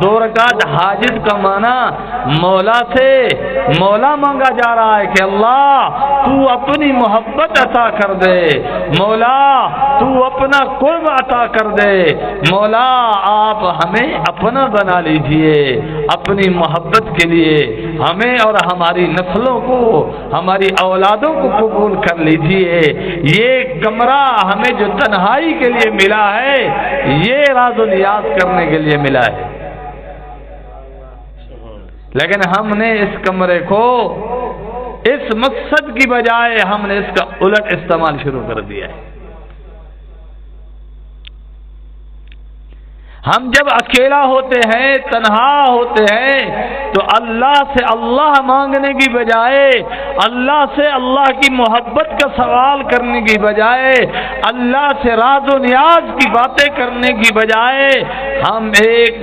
دو رکعت حاجت کا معنی مولا سے مولا مانگا جا رہا ہے کہ اللہ تو اپنی محبت عطا کر دے، مولا تو اپنا قرب عطا کر دے، مولا آپ ہمیں اپنا بنا لیجئے، اپنی محبت کے لیے ہمیں اور ہماری نسلوں کو، ہماری اولادوں کو قبول کر لیجئے۔ یہ کمرہ ہمیں جو تنہائی کے لیے ملا ہے، یہ راز و نیاز کرنے کے لیے ملا ہے، لیکن ہم نے اس کمرے کو اس مقصد کی بجائے ہم نے اس کا الٹ استعمال شروع کر دیا ہے۔ ہم جب اکیلا ہوتے ہیں، تنہا ہوتے ہیں، تو اللہ سے اللہ مانگنے کی بجائے، اللہ سے اللہ کی محبت کا سوال کرنے کی بجائے، اللہ سے راز و نیاز کی باتیں کرنے کی بجائے ہم ایک